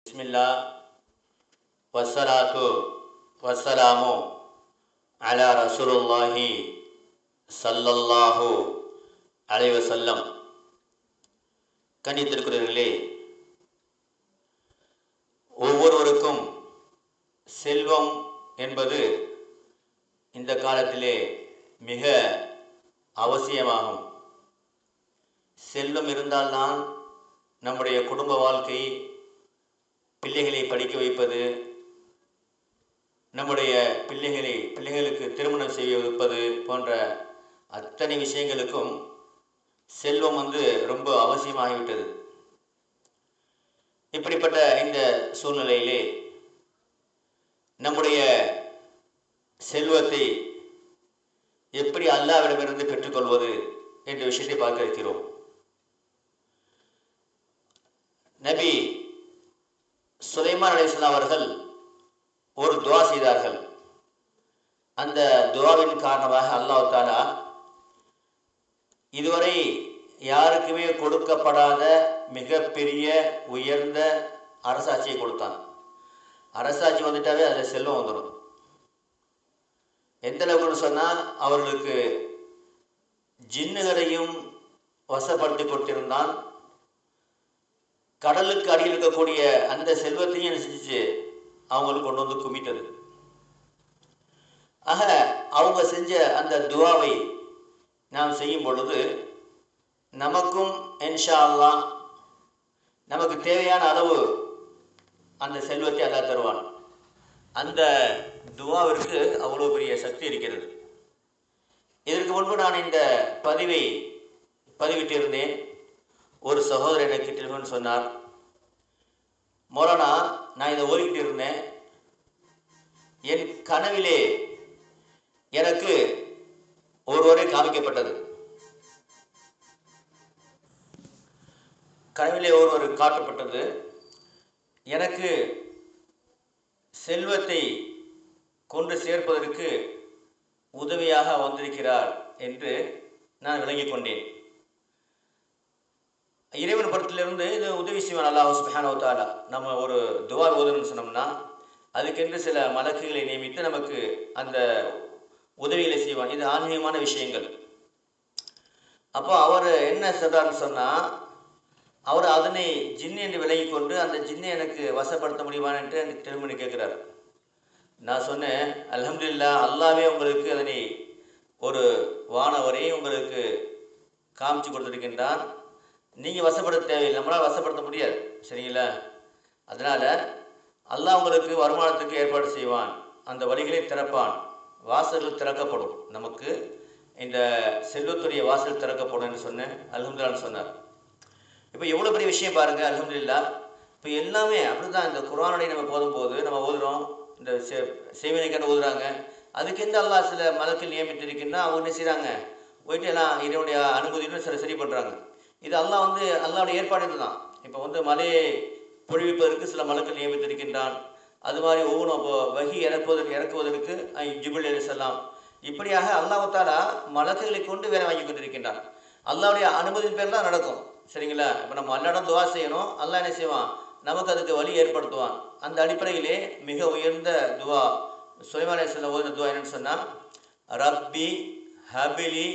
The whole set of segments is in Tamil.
பிஸ்மில்லா வஸ்ஸலாத்து வஸ்ஸலாமு அலா ரசூலுல்லாஹி ஸல்லல்லாஹு அலைஹி வஸல்லம். கண்ணியத்திற்குரியவர்களே, ஒவ்வொருவருக்கும் செல்வம் என்பது இந்த காலத்திலே மிக அவசியமாகும். செல்வம் இருந்தால்தான் நம்முடைய குடும்ப வாழ்க்கை, பிள்ளைகளை படிக்க வைப்பது, நம்முடைய பிள்ளைகளுக்கு திருமணம் செய்ய வைப்பது போன்ற அத்தனை விஷயங்களுக்கும் செல்வம் ரொம்ப அவசியமாகிவிட்டது. இப்படிப்பட்ட இந்த சூழ்நிலையிலே நம்முடைய செல்வத்தை எப்படி அல்லாஹ்விடமிருந்து பெற்றுக்கொள்வது என்ற விஷயத்தை பார்க்க இருக்கிறோம். நபி சுலைமான் அலைஹிஸ்ஸலாம் அவர்கள் ஒரு துஆ செய்தார்கள். அந்த துஆவின் காரணமாக அல்லாஹ் தஆலா இதுவரை யாருக்குமே கொடுக்கப்படாத மிகப்பெரிய உயர்ந்த அரசாட்சியை கொடுத்தான். அரசாட்சி வந்துட்டாவே அதில் செல்வம் வந்துடும். எந்த அளவுக்குன்னு சொன்னால், அவர்களுக்கு ஜின்னுகளையும் வசப்படுத்தி கொடுத்திருந்தான். கடலுக்கு அடியில் இருக்கக்கூடிய அந்த செல்வத்தையும் என்ன செஞ்சிச்சு, அவங்களுக்கு கொண்டு வந்து குமிட்டது. ஆக அவங்க செஞ்ச அந்த துஆவை நாம் செய்யும் பொழுது நமக்கும் இன்ஷா அல்லாஹ் நமக்கு தேவையான அளவு அந்த செல்வத்தை அல்லாஹ் தருவான். அந்த துஆவிற்கு அவ்வளோ பெரிய சக்தி இருக்கிறது. இதற்கு முன்பு நான் இந்த பதிவை பதிவிட்டிருந்தேன். ஒரு சகோதரர் எனக்கு டெலிஃபோன் சொன்னார், மௌலானா, நான் இதை ஓதிக்கிட்டு இருந்தேன், என் கனவிலே எனக்கு ஒருவரை காமிக்கப்பட்டது. கனவிலே ஒருவர் காட்டப்பட்டது. எனக்கு செல்வத்தை கொண்டு சேர்ப்பதற்கு உதவியாக வந்திருக்கிறார் என்று நான் விளங்கிக் கொண்டேன். இறைவன் படத்திலிருந்து இது உதவி செய்வான் அல்லாஹ் சுப்ஹானஹு வ தஆலா. நம்ம ஒரு துஆ ஓதணும்னு சொன்னோம்னா அதுக்கென்று சில மலக்குகளை நியமித்து நமக்கு அந்த உதவிகளை செய்வான். இது ஆன்மீகமான விஷயங்கள். அப்போ அவர் என்ன சொல்றாருன்னு சொன்னால், அவர் அதனை ஜின்னு என்று விலகி கொண்டு அந்த ஜின்னை எனக்கு வசப்படுத்த முடியுமான்னு எனக்கு திருமணி கேட்குறார். நான் சொன்னேன், அல்ஹம்துலில்லாஹ், அல்லாஹ்வே உங்களுக்கு அதனை ஒரு வானவரை உங்களுக்கு காமிச்சு கொடுத்துருக்கின்றான். நீங்கள் வசப்படுத்த தேவையில்லை, நம்மளால் வசப்படுத்த முடியாது. சரிங்களா? அதனால் அல்லாஹ் உங்களுக்கு வருமானத்துக்கு ஏற்பாடு செய்வான், அந்த வழிகளை திறப்பான், வாசல்கள் திறக்கப்படும், நமக்கு இந்த செல்வத்துடைய வாசல் திறக்கப்படும் என்று சொன்னேன். அல்ஹம்துலில்லாஹ்னு சொன்னார். இப்போ எவ்வளோ பெரிய விஷயம் பாருங்கள். அல்ஹம்துலில்லாஹ். இப்போ எல்லாமே அப்படி தான். இந்த குர்ஆனை நம்ம போதும்போது நம்ம ஓதுகிறோம், இந்த செய்வனைக்கான ஓதுறாங்க. அதுக்கு எந்த அல்லாஹ் சில மலக்கள் நியமித்திருக்கின்றா அவங்க என்ன செய்கிறாங்க, போயிட்டு எல்லாம் இதனுடைய அனுமதியுடன் சரி பண்ணுறாங்க. இது அல்லாஹ் அல்லாஹ்வுடைய ஏற்பாடு இதுதான். இப்போ மலையை பொழிவிப்பதற்கு சில மலக்கள் நியமித்திருக்கின்றான். அது மாதிரி ஒவ்வொன்றும் இப்போ வஹி இறக்குவதற்கு ஜிப்ரீல் அலைஹிஸ்ஸலாம், இப்படியாக அல்லாஹ் தஆலா மலக்குகளை கொண்டு வேலை வாங்கி கொண்டிருக்கின்றான். அல்லாஹ்வுடைய அனுமதியின் பேர் தான் நடக்கும். சரிங்களா? இப்போ நம்ம அல்லாஹ்விடம் துஆ செய்யணும், அல்லாஹ் என்ன செய்வான், நமக்கு அதுக்கு வழி ஏற்படுத்துவான். அந்த அடிப்படையிலே மிக உயர்ந்த துஆ சுலைமான் அலைஹிஸ்ஸலாம் ஓதின துஆ என்னன்னு சொன்னால், ரப்பி ஹபிலி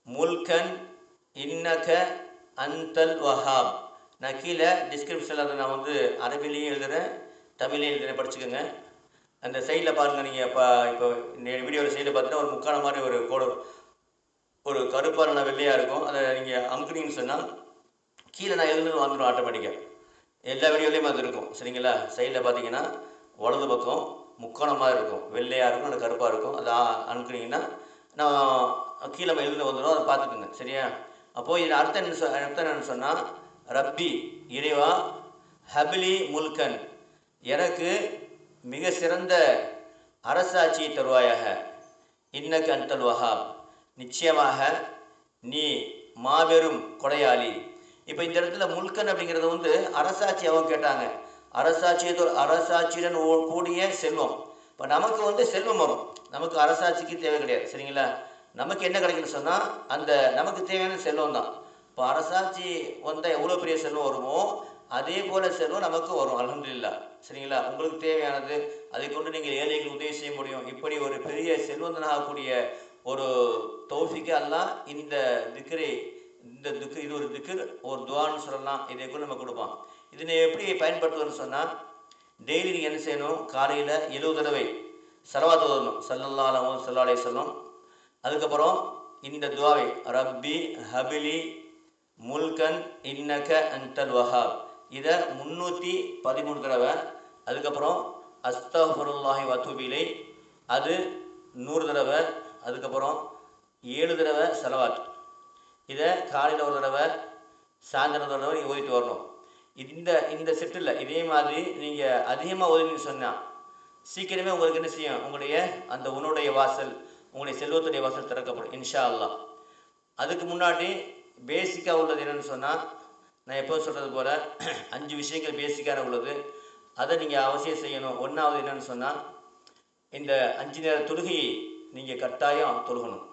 முல்கன் இன்னக அன்தல் வஹாப். நான் கீழே டிஸ்கிரிப்ஷனில் அதை நான் அரபிலையும் எழுதுகிறேன், தமிழையும் எழுதுகிறேன், படிச்சுக்கோங்க. அந்த சைடில் பாருங்கள். நீங்கள் இப்போ வீடியோவில் சைடில் பார்த்தீங்கன்னா ஒரு முக்கான மாதிரி ஒரு கோடு, ஒரு கருப்பான வெள்ளையாக இருக்கும். அதை நீங்கள் அமுக்குனீங்கன்னு சொன்னால் கீழே நான் எழுதுனது வந்துடும் ஆட்டோமேட்டிக்காக. எல்லா வீடியோலையும் அது இருக்கும். சரிங்களா? சைடில் பார்த்தீங்கன்னா வலது பக்கம் முக்கோணம் மாதிரி இருக்கும், வெள்ளையாக இருக்கும், அது கருப்பாக இருக்கும். அதை அனுப்புனீங்கன்னா நான் கீழே எழுதுனது வந்துடும், அதை பார்த்துக்குங்க. சரியா? அப்போது இதில் அர்த்தம் என்னன்னு சொன்னால், ரப்பி இறைவா, ஹபிலி முல்கன் எனக்கு மிக சிறந்த அரசாட்சியை தருவாயாக, இன்னக அன்தல் வஹாப் நிச்சயமாக நீ மாபெரும் கொடையாளி. இப்போ இந்த இடத்துல முல்கன் அப்படிங்கிறது அரசாட்சி அவங்க கேட்டாங்க. அரசாட்சியுடன் கூடிய செல்வம். இப்போ நமக்கு செல்வம் வரும், நமக்கு அரசாட்சிக்கு தேவை கிடையாது. சரிங்களா? நமக்கு என்ன கிடைக்குன்னு சொன்னால் அந்த நமக்கு தேவையான செல்வம் தான். இப்போ அரசாட்சி வந்தால் எவ்வளோ பெரிய செல்வம் வருமோ அதே போல செல்வம் நமக்கு வரும். அல்ஹம்துலில்லாஹ். சரிங்களா? உங்களுக்கு தேவையானது அதை கொண்டு நீங்கள் ஏழைகளுக்கு உதவி செய்ய முடியும். இப்படி ஒரு பெரிய செல்வந்தனாகக்கூடிய ஒரு தௌஃபீக்கை அல்லாஹ் இது ஒரு திக்ர், ஒரு துஆன்னு சொல்லலாம். இதை கூட நம்ம கொடுப்பான். இதனை எப்படி பயன்படுத்துவதுன்னு சொன்னால், டெய்லி நீங்கள் என்ன செய்யணும்? காலையில் 70 தடவை ஸலவாத் ஓதணும். ஸல்லல்லாஹு அலைஹி வஸல்லம். அதுக்கப்புறம் இந்த துஆவை, ரப்பி ஹபிலி முல்கன் இன்னக அன்தல் வஹாப், இதை 313 தடவை. அதுக்கப்புறம் அஸ்தஃபிருல்லாஹி வஅத்தூபு இலைஹ், அது 100 தடவை. அதுக்கப்புறம் 7 தடவை ஸலவாத். இதை காலையில் ஒரு தடவை, சாயந்தரம் ஒரு தடவை நீங்கள் ஓதிட்டு வரணும். இந்த செட்டில் இதே மாதிரி நீங்கள் அதிகமாக ஓதினீங்கன்னு சொன்னால் சீக்கிரமே உங்களுக்கு என்ன செய்யும்? உங்களுடைய அந்த உன்னுடைய வாசல், உங்களுடைய செல்வத்துடைய வாசல் திறக்கப்படும் இன்ஷா அல்லாஹ். அதுக்கு முன்னாடி பேசிக்காக உள்ளது என்னென்னு சொன்னால், நான் எப்போ சொல்கிறது போல் 5 விஷயங்கள் பேசிக்கான உள்ளது. அதை நீங்கள் அவசியம் செய்யணும். ஒன்றாவது என்னென்னு சொன்னால், இந்த 5 நேர தொழுகையை நீங்கள் கட்டாயம் தொழுகணும்.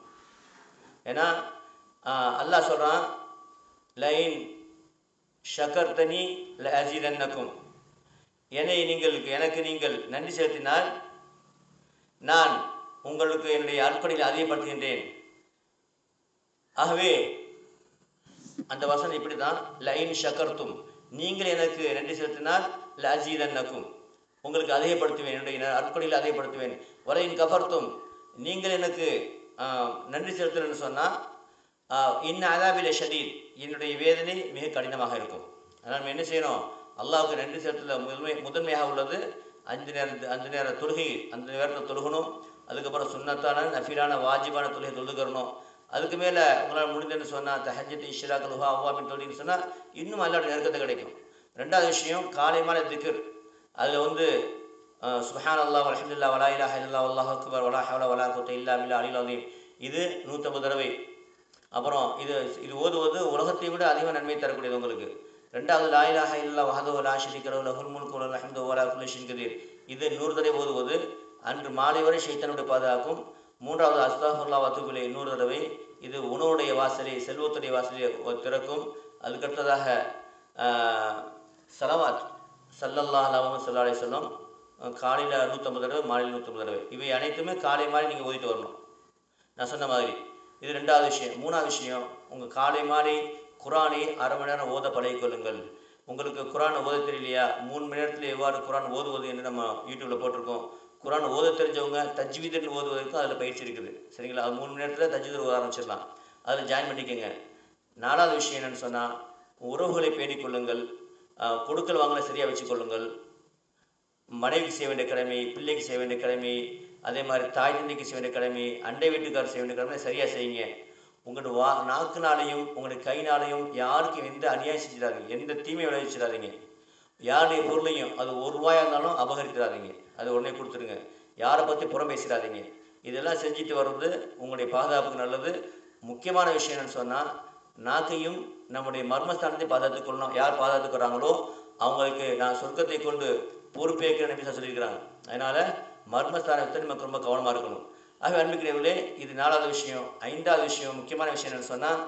ஏன்னா அல்லாஹ் சொல்கிறான், லைன் ஷக்கர்தனி ல அஸீதன்னக்கும், எனக்கு நீங்கள் நன்றி செலுத்தினால் நான் உங்களுக்கு என்னுடைய அர்ப்பணிகளை அதிகப்படுத்துகின்றேன். ஆகவே அந்த வசனம் இப்படி தான், லைன் ஷக்கர்த்தும், நீங்கள் எனக்கு நன்றி செலுத்தினால் ல அஸீதன்னக்கும், உங்களுக்கு அதிகப்படுத்துவேன், என்னுடைய அர்ப்பணிகளை அதிகப்படுத்துவேன். வலையின் கஃபர்த்தும், நீங்கள் எனக்கு நன்றி செலுத்தணும்னு சொன்னால் இன்ன அதாபில ஷதீத், என்னுடைய வேதனை மிக கடினமாக இருக்கும். அதனால் நம்ம என்ன செய்யணும்? அல்லாஹ்வுக்கு நன்றி செலுத்துதல் முதன்மையாக உள்ளது 5 நேர தொழுகை, அந்த நேரத்தில் தொழுகணும். அதுக்கப்புறம் சுன்னத்தான நஃபிலான வாஜிபான தொழுகை தொழுகிறணும். அதுக்கு மேலே உங்களால் முடிந்ததுன்னு சொன்னால் தஹஜ்ஜத், இஷ்ராக், லுஹா, அவ்வாபின் தொழுகைன்னு சொன்னால் இன்னும் அல்லாஹ்வுடைய நெருக்கத்தை கிடைக்கும். ரெண்டாவது விஷயம் காலை மாலை திக்ர். அதில் சுப்ஹானல்லாஹ் வல்ஹம்துலில்லாஹ் வலா இலாஹா இல்லல்லாஹ் வல்லாஹு அக்பர் வலா ஹவ்ல வலா குவத்த இல்லா பில்லாஹ் அலில் அஸீம், இது 150 தடவை. அப்புறம் இது ஓதுவது உலகத்தை விட அதிக நன்மை தரக்கூடியது உங்களுக்கு. ரெண்டாவது லா இலாஹா இல்லல்லாஹ் வஹ்தஹு லா ஷரீக லஹு லஹுல் முல்கு வலஹுல் ஹம்து வஹுவ அலா குல்லி ஷைஇன் கதீர், இது 100 தடவை ஓதுவது அன்று மாலை வரை ஷைத்தானுடைய பாதுகாக்கும். மூன்றாவது அஸ்தக்ஃபிருல்லாஹ் வஅத்தூபு இலைஹ் 100 தடவை, இது உணவுடைய வாசலை, செல்வத்துடைய வாசலை திறக்கும். அதுக்கடுத்ததாக ஸலவாத் ஸல்லல்லாஹு அலைஹி வஸல்லம், காலையில் 150 தடவை, மாலையில் 150 தடவை. இவை அனைத்துமே காலை மாலை நீங்கள் ஓதிட்டு வரணும், நான் சொன்ன மாதிரி. இது ரெண்டாவது விஷயம். மூணாவது விஷயம், உங்கள் காலை மாலை குரானை அரை மணி நேரம் ஓத பழகிக்கொள்ளுங்கள். உங்களுக்கு குரான் ஓத தெரியலையா? 3 மணி நேரத்தில் எவ்வாறு குரான் ஓதுவது என்று நம்ம யூடியூப்பில் போட்டிருக்கோம். குரான் ஓத தெரிஞ்சவங்க தஜ்வீதுன்னு ஓதுவதற்கும் அதில் பயிற்சி இருக்குது. சரிங்களா? அது 3 மணி நேரத்தில் தஜ்வீது ஓத ஆரம்பிச்சிடலாம். அதில் ஜாயின் பண்ணிக்கோங்க. நாலாவது விஷயம் என்னென்னு சொன்னால், உறவுகளை பேணிக்கொள்ளுங்கள். கொடுக்கல் வாங்கலை சரியாக வச்சுக்கொள்ளுங்கள். மனைவிக்கு செய்ய வேண்டிய கடமை, பிள்ளைக்கு செய்ய வேண்டிய கடமை, அதே மாதிரி தாய் தந்தைக்கு செய்ய வேண்டிய கடமை, அண்டை வீட்டுக்காரர் செய்ய வேண்டிய கடமை சரியாக செய்யுங்க. உங்களோட நாக்குனாலையும் உங்களுடைய கைனாலையும் யாருக்கும் எந்த அநியாயம் செஞ்சிடாதீங்க, எந்த தீமை விளைவிச்சிடாதீங்க. யாருடைய பொருளையும் அது ₹1 இருந்தாலும் அபகரிக்கிறாதீங்க, அது உடனே கொடுத்துருங்க. யாரை பற்றி புறம் பேசிடாதீங்க. இதெல்லாம் செஞ்சுட்டு வர்றது உங்களுடைய பாதுகாப்புக்கு நல்லது. முக்கியமான விஷயம் என்னென்னு சொன்னால், நாக்கையும் நம்முடைய மர்மஸ்தானத்தை பாதுகாத்துக்கொள்ளணும். யார் பாதுகாத்துக்கிறாங்களோ அவங்களுக்கு நான் சொர்க்கத்தை கொண்டு பொறுப்பேற்கிற நபி சொல்லியிருக்கிறாங்க. அதனால் மர்மஸ்தானத்தை நமக்கு ரொம்ப கவனமாக இருக்கணும். ஆகவே அன்புக்குரியவர்களே, இது 4வது விஷயம். 5வது விஷயம், முக்கியமான விஷயம் என்னென்னு சொன்னால்,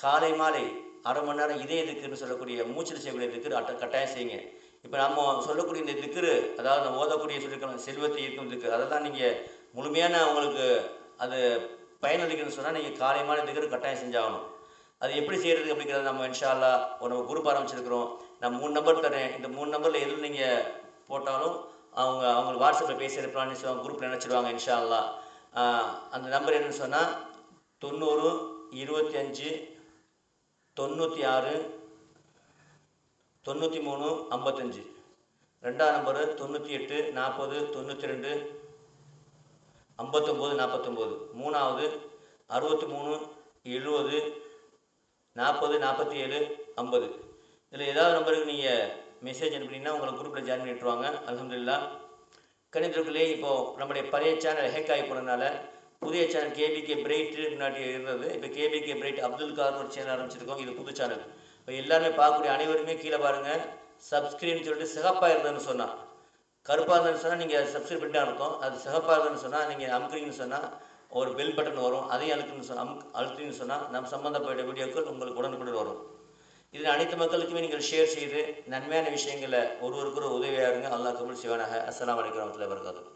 காலை மாலை அரை மணி நேரம் இதே திக்ருன்னு சொல்லக்கூடிய மூச்சில் செய்யக்கூடிய திக்ரு கட்டாயம் செய்யுங்க. இப்போ நம்ம சொல்லக்கூடிய இந்த திக்ரு, அதாவது நம்ம ஓதக்கூடிய சொல்லியிருக்கணும் செல்வத்தை ஈர்க்கும் திக்ரு, அதெல்லாம் நீங்கள் முழுமையான உங்களுக்கு அது பயனளிக்கணும்னு சொன்னால் நீங்கள் காலை மாலை திக்ரு கட்டாயம் செஞ்சாகணும். அது எப்படி செய்கிறது அப்படிங்கிறத நம்ம இன்ஷா அல்லாஹ் நம்ம குரூப் ஆரம்பிச்சிருக்கிறோம். நான் 3 நம்பர் தரேன். இந்த 3 நம்பரில் எதில் நீங்கள் போட்டாலும் அவங்க வாட்ஸ்அப்பில் பேசி இருப்பான்னு குரூப்பில் நினச்சிடுவாங்க இன்ஷா அல்லாஹ். அந்த நம்பர் என்னென்னு சொன்னால் 90 25 96 93 55. ரெண்டாவது நம்பரு 98 40 92 59 49. மூணாவது 63 70 40 47 50. இதில் ஏதாவது நம்பருக்கு நீங்கள் மெசேஜ் அனுப்பினீங்கன்னா உங்களை குரூப்பில் ஜாயின் பண்ணிட்டுருவாங்க. அல்ஹம்துலில்லாஹ். கணிதர்களே, இப்போது நம்முடைய பழைய சேனல் ஹேக் ஆகி போனதுனால புதிய சேனல் கேபிகே பிரைட்டு முன்னாடி இருந்தது. இப்போ கேபிகே பிரைட் அப்துல் கார்னு ஒரு சேனல் ஆரம்பிச்சிருக்கோம். இது புது சேனல். இப்போ எல்லாருமே பார்க்கக்கூடிய அனைவருமே கீழே பாருங்கள், சப்ஸ்கிரைப்னு சொல்லிட்டு சிகப்பாக இருந்ததுன்னு சொன்னால், கருப்பாக இருந்ததுன்னு சொன்னால் நீங்கள் சப்ஸ்கிரைப் பண்ணிட்டு அர்த்தம். அது சிகப்பாக இருந்ததுன்னு சொன்னால் நீங்கள் அமுக்குறீங்கன்னு சொன்னால் ஒரு பெல் பட்டன் வரும், அதையும் அழுத்துன்னு சொன்னால் நம்ம சம்மந்தப்பட்ட வீடியோக்கள் உங்களுக்கு உடனுக்குடன் வரும். இதில் அனைத்து மக்களுக்குமே நீங்கள் ஷேர் செய்து நன்மையான விஷயங்களை ஒருவருக்கொரு உதவியாக இருங்க. அல்லாஹ் கபூல் செய்வானாக. அஸ்ஸலாமு அலைக்கும் வரஹ்மத்துல்லாஹி வபரகாத்துஹு.